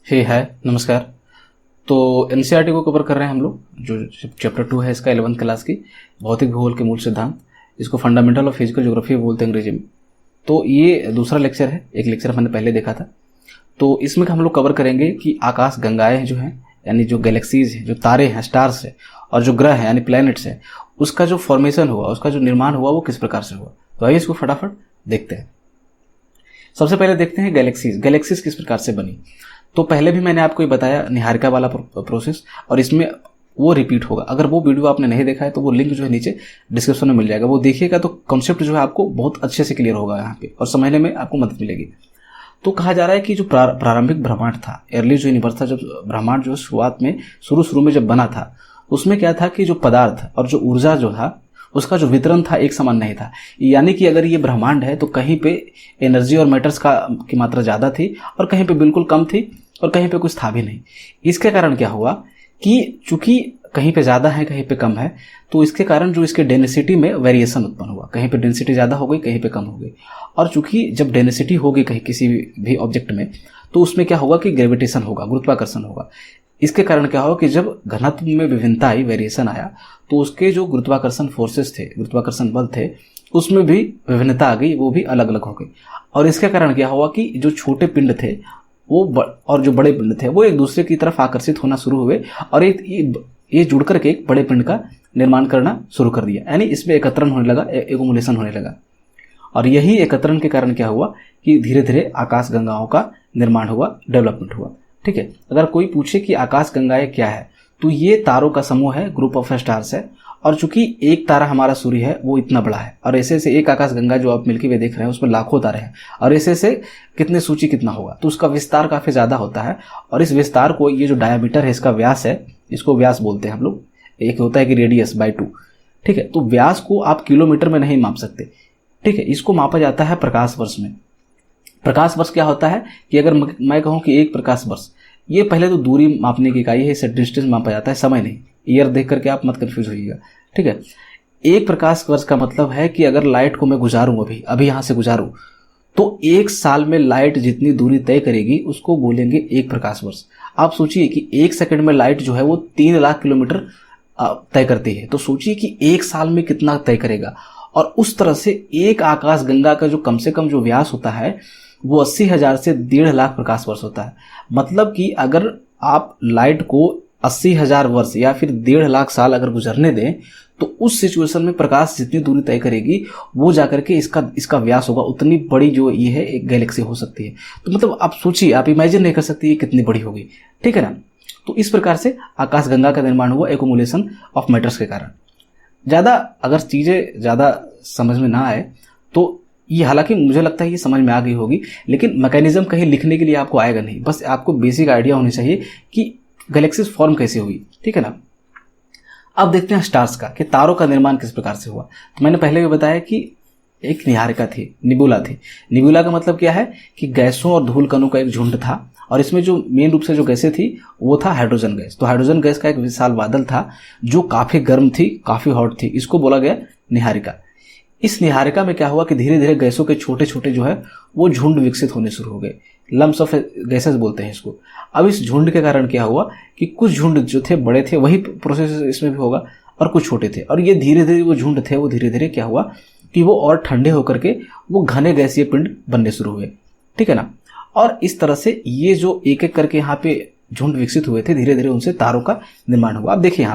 हे हाय नमस्कार। तो एनसीईआरटी को कवर कर रहे हैं हम लोग, जो चैप्टर 2 है इसका 11th क्लास की भौतिक भूगोल के मूल सिद्धांत, इसको फंडामेंटल ऑफ फिजिकल ज्योग्राफी बोलते हैं अंग्रेजी में। तो ये दूसरा लेक्चर है, एक लेक्चर हमने पहले देखा था। तो इसमें हम लोग कवर करेंगे कि आकाश गंगाएं जो हैं, यानी जो गैलेक्सीज हैं, जो तारे हैं, स्टार्स हैं, और जो ग्रह हैं यानी प्लैनेट्स हैं, उसका जो फॉर्मेशन हुआ, उसका जो निर्माण हुआ वो किस प्रकार से हुआ। तो आइए इसको फटाफट देखते हैं। सबसे पहले देखते हैं गैलेक्सीज। गैलेक्सीज किस प्रकार से बनी। तो पहले भी मैंने आपको ये बताया निहारिका वाला प्रोसेस, और इसमें वो रिपीट होगा। अगर वो वीडियो आपने नहीं देखा है तो वो लिंक जो है नीचे डिस्क्रिप्शन में मिल जाएगा, वो देखिएगा तो कॉन्सेप्ट जो है आपको बहुत अच्छे से क्लियर होगा यहाँ पे, और समझने में आपको मदद मिलेगी। तो कहा जा रहा है कि जो प्रारंभिक ब्रह्मांड था, अर्ली जो यूनिवर्स था, जब ब्रह्मांड जो शुरुआत में शुरू में जब बना था, उसमें क्या था कि जो पदार्थ और जो ऊर्जा जो था उसका जो वितरण था एक समान नहीं था। यानी कि अगर ये ब्रह्मांड है तो कहीं पे एनर्जी और मैटर्स की मात्रा ज़्यादा थी, और कहीं पे बिल्कुल कम थी, और कहीं पे कुछ था भी नहीं। इसके कारण क्या हुआ कि चूंकि कहीं पे ज़्यादा है कहीं पे कम है, तो इसके कारण जो इसके डेंसिटी में वेरिएशन उत्पन्न हुआ। कहीं पे डेंसिटी ज़्यादा हो गई, कहीं पे कम हो गई। और चूंकि जब डेंसिटी होगी कहीं किसी भी ऑब्जेक्ट में, तो उसमें क्या होगा कि ग्रेविटेशन होगा, गुरुत्वाकर्षण होगा। इसके कारण क्या होगा कि जब घनत्व में विभिन्नता आई, वेरिएशन आया, तो उसके जो गुरुत्वाकर्षण फोर्सेस थे, गुरुत्वाकर्षण बल थे, उसमें भी विभिन्नता आ गई, वो भी अलग अलग हो गई। और इसके कारण क्या हुआ कि जो छोटे पिंड थे वो और जो बड़े पिंड थे वो एक दूसरे की तरफ आकर्षित होना शुरू हुए, और ये जुड़ करके एक बड़े पिंड का निर्माण करना शुरू कर दिया। यानी इसमें एकत्रण होने लगा, एक्युमुलेशन होने लगा। और यही एकत्रण के कारण क्या हुआ कि धीरे धीरे आकाश गंगाओं का निर्माण हुआ, डेवलपमेंट हुआ। ठीक है। अगर कोई पूछे कि आकाश गंगाएं क्या है, तो ये तारों का समूह है, ग्रुप ऑफ स्टार्स है। और चूंकि एक तारा हमारा सूर्य है वो इतना बड़ा है, और ऐसे से एक आकाश गंगा जो आप मिल्की वे देख रहे हैं उसमें लाखों तारे हैं, और ऐसे से कितने सूची कितना होगा, तो उसका विस्तार काफी ज्यादा होता है। और इस विस्तार को, ये जो डायमीटर है, इसका व्यास है, इसको व्यास बोलते हैं हम लोग। एक होता है कि रेडियस बाय 2। ठीक है। तो व्यास को आप किलोमीटर में नहीं माप सकते। ठीक है। इसको मापा जाता है प्रकाश वर्ष में। प्रकाश वर्ष क्या होता है कि अगर मैं कहूं कि एक प्रकाश वर्ष, ये पहले तो दूरी मापने की इकाई है, इसे डिस्टेंस मापा जाता है, समय नहीं। ईयर देख करके आप मत कंफ्यूज होइएगा। ठीक है। एक प्रकाश वर्ष का मतलब है कि अगर लाइट को मैं गुजारूं, अभी यहां से गुजारूं, तो एक साल में लाइट जितनी दूरी तय करेगी उसको बोलेंगे एक प्रकाश वर्ष। आप सोचिए कि एक सेकंड में लाइट जो है वो 3 लाख किलोमीटर तय करती है, तो सोचिए कि एक साल में कितना तय करेगा। और उस तरह से एक आकाश गंगा का जो कम से कम जो व्यास होता है वो 80,000 से 1.5 लाख प्रकाश वर्ष होता है। मतलब कि अगर आप लाइट को 80,000 वर्ष या फिर 1.5 लाख साल अगर गुजरने दें, तो उस सिचुएशन में प्रकाश जितनी दूरी तय करेगी वो जाकर के इसका व्यास होगा। उतनी बड़ी जो ये है एक गैलेक्सी हो सकती है। तो मतलब आप सोचिए, आप इमेजिन नहीं कर सकती ये कितनी बड़ी होगी। ठीक है ना। तो इस प्रकार से आकाश गंगा का निर्माण हुआ एक्युमुलेशन ऑफ मैटर्स के कारण। ज्यादा अगर चीजें ज्यादा समझ में ना आए तो ये, हालांकि मुझे लगता है ये समझ में आ गई होगी, लेकिन मैकेनिज्म कहीं लिखने के लिए आपको आएगा नहीं। बस आपको बेसिक आइडिया होनी चाहिए कि गैलेक्सीज फॉर्म कैसे हुई। ठीक है ना। अब देखते हैं स्टार्स का, कि तारों का निर्माण किस प्रकार से हुआ। तो मैंने पहले भी बताया कि एक निहारिका थी, निबुला थी। निबुला का मतलब क्या है कि गैसों और धूल कणों का एक झुंड था, और इसमें जो मेन रूप से जो गैसें थी वो था हाइड्रोजन गैस। तो हाइड्रोजन गैस का एक विशाल बादल था जो काफी गर्म थी, काफी हॉट थी, इसको बोला गया निहारिका। इस निहारिका में क्या हुआ कि धीरे धीरे गैसों के छोटे छोटे जो है वो झुंड विकसित होने शुरू हो गए। लम्स ऑफ गैसेस बोलते हैं इसको। अब इस झुंड के कारण क्या हुआ कि कुछ झुंड जो थे बड़े थे, वही प्रोसेस इसमें भी होगा, और कुछ छोटे थे। और ये धीरे धीरे वो झुंड थे, वो धीरे धीरे क्या हुआ कि वो और ठंडे होकर के वो घने गैसीय पिंड बनने शुरू हुए। ठीक है ना। और इस तरह से ये जो एक एक करके यहाँ पे झुंड विकसित हुए थे, धीरे धीरे उनसे तारों का निर्माण हुआ। अब देखिए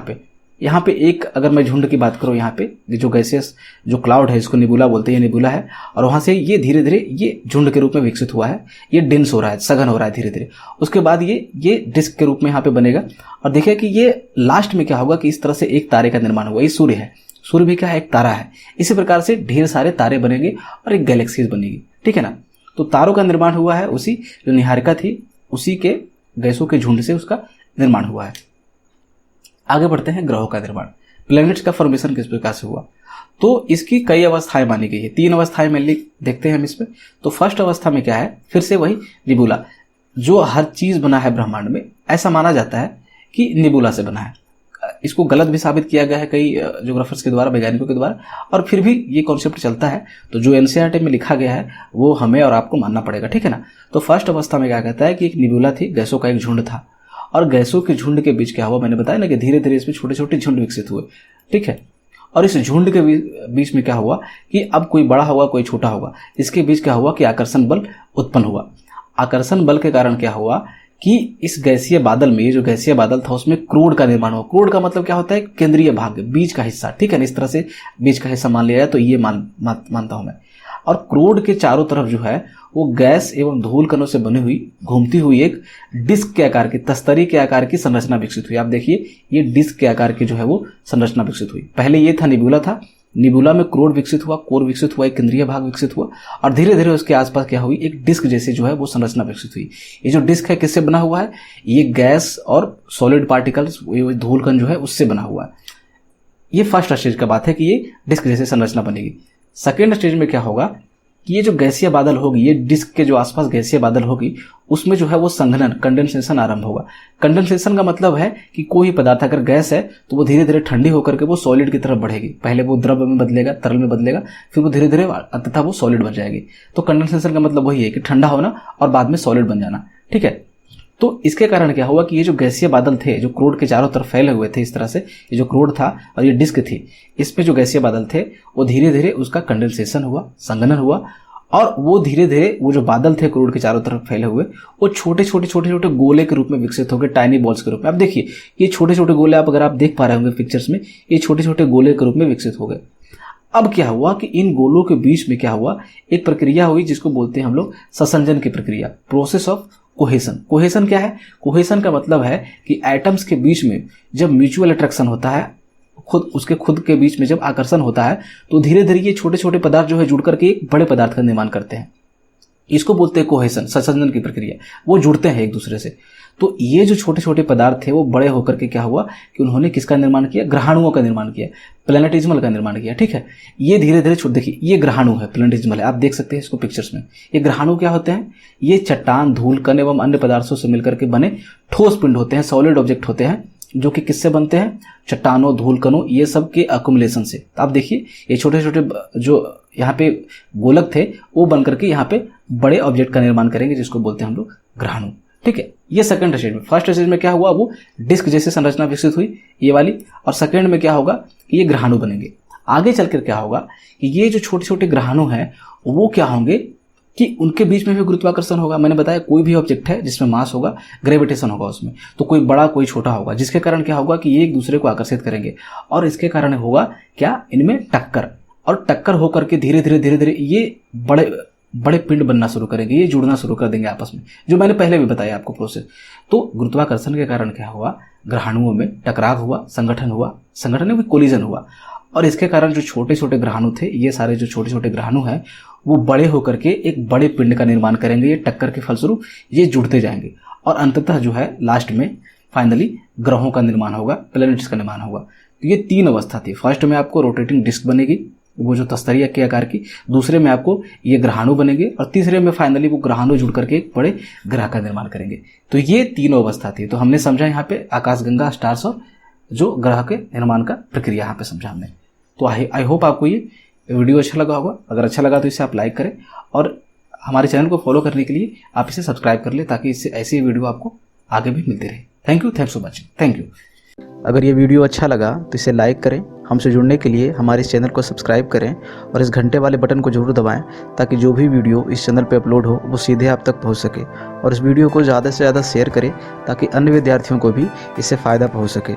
यहाँ पे एक, अगर मैं झुंड की बात करूं, यहाँ पे जो गैसेस जो क्लाउड है, इसको निबुला बोलते हैं, ये निबुला है। और वहां से ये धीरे धीरे ये झुंड के रूप में विकसित हुआ है, ये डेंस हो रहा है, सघन हो रहा है धीरे धीरे। उसके बाद ये डिस्क के रूप में यहाँ पे बनेगा। और देखिए कि ये लास्ट में क्या होगा कि इस तरह से एक तारे का निर्माण हुआ। ये सूर्य है, सूर्य भी क्या है, एक तारा है। इसी प्रकार से ढेर सारे तारे बनेंगे और एक गैलेक्सीज बनेगी। ठीक है ना। तो तारों का निर्माण हुआ है, उसी जो निहारिका थी उसी के गैसों के झुंड से उसका निर्माण हुआ है। आगे बढ़ते हैं, ग्रहों का निर्माण। प्लैनेट्स का फॉर्मेशन किस प्रकार से हुआ। तो इसकी कई अवस्थाएं मानी गई है, 3 अवस्थाएं मेनली देखते हैं हम इसमें। तो फर्स्ट अवस्था में क्या है, फिर से वही निबुला, जो हर चीज बना है ब्रह्मांड में, ऐसा माना जाता है कि निबुला से बना है। इसको गलत भी साबित किया गया है कई ज्योग्राफर्स के द्वारा, वैज्ञानिकों के द्वारा, और फिर भी ये कॉन्सेप्ट चलता है। तो जो एनसीईआरटी में लिखा गया है वो हमें और आपको मानना पड़ेगा, ठीक है ना। तो फर्स्ट अवस्था में क्या कहता है कि एक निब्यूला थी, गैसों का एक झुंड था, और गैसों के झुंड के बीच क्या हुआ, मैंने बताया ना कि धीरे धीरे इसमें छोटे छोटे झुंड विकसित हुए, ठीक है। और इस झुंड के बीच में क्या हुआ कि अब कोई बड़ा होगा कोई छोटा होगा, इसके बीच क्या हुआ कि आकर्षण बल उत्पन्न हुआ। आकर्षण बल के कारण क्या हुआ कि इस गैसीय बादल में, ये जो गैसीय बादल था उसमें क्रोड का निर्माण हुआ। क्रोड का मतलब क्या होता है, केंद्रीय भाग, बीच का हिस्सा, ठीक है ना। इस तरह से बीच का हिस्सा मान लिया जाए तो ये मानता हूं मैं। और क्रोड के चारों तरफ जो है वो गैस एवं धूल कणों से बनी हुई घूमती हुई एक डिस्क के आकार की, तस्तरी के आकार की संरचना विकसित हुई। आप देखिए ये डिस्क के आकार की जो है वो संरचना विकसित हुई। पहले ये था निब्यूला था, निब्यूला में क्रोड विकसित हुआ, कोर विकसित हुआ, एक केंद्रीय भाग विकसित हुआ, और धीरे धीरे उसके आसपास क्या हुई, एक डिस्क जैसी जो है वो संरचना विकसित हुई। ये जो डिस्क है किससे बना हुआ है, ये गैस और सॉलिड पार्टिकल्स, धूल कण जो है उससे बना हुआ है। ये फर्स्ट स्टेज का बात है कि ये डिस्क जैसी संरचना बनेगी। सेकेंड स्टेज में क्या होगा कि ये जो गैसीय बादल होगी, ये डिस्क के जो आसपास गैसीय बादल होगी उसमें जो है वो संघनन, कंडेंसेशन आरंभ होगा। कंडेंसेशन का मतलब है कि कोई पदार्थ अगर गैस है तो वो धीरे धीरे ठंडी होकर के वो सॉलिड की तरफ बढ़ेगी। पहले वो द्रव में बदलेगा, तरल में बदलेगा, फिर वो धीरे धीरे अंततः वो सॉलिड बन जाएगी। तो कंडेंसेशन का मतलब वही है कि ठंडा होना और बाद में सॉलिड बन जाना, ठीक है। तो इसके कारण क्या हुआ कि ये जो गैसीय बादल थे जो क्रोड के चारों तरफ फैले हुए थे, इस तरह से ये जो क्रोड था और ये डिस्क थी, इसमें जो गैसीय बादल थे वो धीरे धीरे उसका कंडेंसेशन हुआ, संघनन हुआ, और वो धीरे धीरे वो जो बादल थे क्रोड के चारों तरफ फैले हुए वो छोटे छोटे गोले के रूप में विकसित हो गए, टाइनी बॉल्स के रूप में। अब देखिए ये छोटे छोटे गोले, आप अगर आप देख पा रहे होंगे पिक्चर्स में, ये छोटे छोटे गोले के रूप में विकसित हो गए। अब क्या हुआ कि इन गोलों के बीच में क्या हुआ, एक प्रक्रिया हुई जिसको बोलते हैं हम लोग ससंजन की प्रक्रिया, प्रोसेस ऑफ कोहेशन। कोहेशन क्या है, कोहेशन का मतलब है कि एटम्स के बीच में जब म्यूचुअल अट्रैक्शन होता है, खुद के बीच में जब आकर्षण होता है तो धीरे धीरे ये छोटे छोटे पदार्थ जो है जुड़ करके एक बड़े पदार्थ का निर्माण करते हैं। इसको बोलते हैं कोहेशन, ससंजन की प्रक्रिया। वो जुड़ते हैं एक दूसरे से। तो ये जो छोटे छोटे पदार्थ थे वो बड़े होकर के क्या हुआ कि उन्होंने किसका निर्माण किया, ग्रहाणुओं का निर्माण किया, प्लैनेटिज्मल का निर्माण किया, ठीक है। ये धीरे धीरे देखिए ये ग्रहाणु है, प्लैनेटिज्मल है, आप देख सकते हैं इसको पिक्चर्स में। ये ग्रहाणु क्या होते हैं, ये चट्टान, धूल कण एवं अन्य पदार्थों से मिलकर के बने ठोस पिंड होते हैं, सॉलिड ऑब्जेक्ट होते हैं, जो कि किससे बनते हैं, चट्टानों, धूल कणों, ये सब के अकुमुलेशन से। तो आप देखिए ये छोटे छोटे जो यहाँ पे गोलक थे वो बनकर के यहाँ पे बड़े ऑब्जेक्ट का निर्माण करेंगे जिसको बोलते हैं हम लोग ग्रहाणु, ठीक है। ये सेकंड स्टेज में। फर्स्ट स्टेज में क्या हुआ, वो डिस्क जैसी संरचना विकसित हुई ये वाली, और सेकंड में क्या होगा कि ये ग्रहाणु बनेंगे। आगे चलकर क्या होगा कि ये जो छोटे छोटे ग्रहाणु हैं वो क्या होंगे कि उनके बीच में भी गुरुत्वाकर्षण होगा। मैंने बताया कोई भी ऑब्जेक्ट है जिसमें मास होगा, ग्रेविटेशन होगा उसमें, तो कोई बड़ा कोई छोटा होगा, जिसके कारण क्या होगा कि ये एक दूसरे को आकर्षित करेंगे, और इसके कारण होगा क्या, इनमें टक्कर, और टक्कर होकर के धीरे धीरे ये बड़े पिंड बनना शुरू करेंगे, ये जुड़ना शुरू कर देंगे आपस में, जो मैंने पहले भी बताया आपको प्रोसेस। तो गुरुत्वाकर्षण के कारण क्या हुआ, ग्रहाणुओं में टकराव हुआ, संगठन में कोलिजन हुआ, और इसके कारण जो छोटे छोटे ग्रहाणु थे, ये सारे जो छोटे छोटे ग्रहाणु हैं वो बड़े होकर के एक बड़े पिंड का निर्माण करेंगे। ये टक्कर के फलस्वरूप ये जुड़ते जाएंगे, और अंततः जो है लास्ट में फाइनली ग्रहों का निर्माण होगा, प्लैनेट्स का निर्माण होगा। तो ये तीन अवस्था थी। फर्स्ट में आपको रोटेटिंग डिस्क बनेगी, वो जो तस्तरिया के आकार की, दूसरे में आपको ये ग्रहाणु बनेंगे, और तीसरे में फाइनली वो ग्रहाणु जुड़ करके एक बड़े ग्रह का निर्माण करेंगे। तो ये तीनों अवस्था थी। तो हमने समझा यहाँ पे आकाशगंगा, स्टार्स और जो ग्रह के निर्माण का प्रक्रिया यहाँ पे समझा हमने। तो आई होप आपको ये वीडियो अच्छा लगा होगा। अगर अच्छा लगा तो इसे आप लाइक करें, और हमारे चैनल को फॉलो करने के लिए आप इसे सब्सक्राइब कर लें, ताकि इससे ऐसी वीडियो आपको आगे भी मिलती रहे। Thank you, thanks for watching, thank you. अगर ये वीडियो अच्छा लगा तो इसे लाइक करें, हमसे जुड़ने के लिए हमारे इस चैनल को सब्सक्राइब करें, और इस घंटे वाले बटन को जरूर दबाएं, ताकि जो भी वीडियो इस चैनल पे अपलोड हो वो सीधे आप तक पहुंच सके। और इस वीडियो को ज़्यादा से ज़्यादा शेयर करें, ताकि अन्य विद्यार्थियों को भी इससे फ़ायदा पहुंच सके।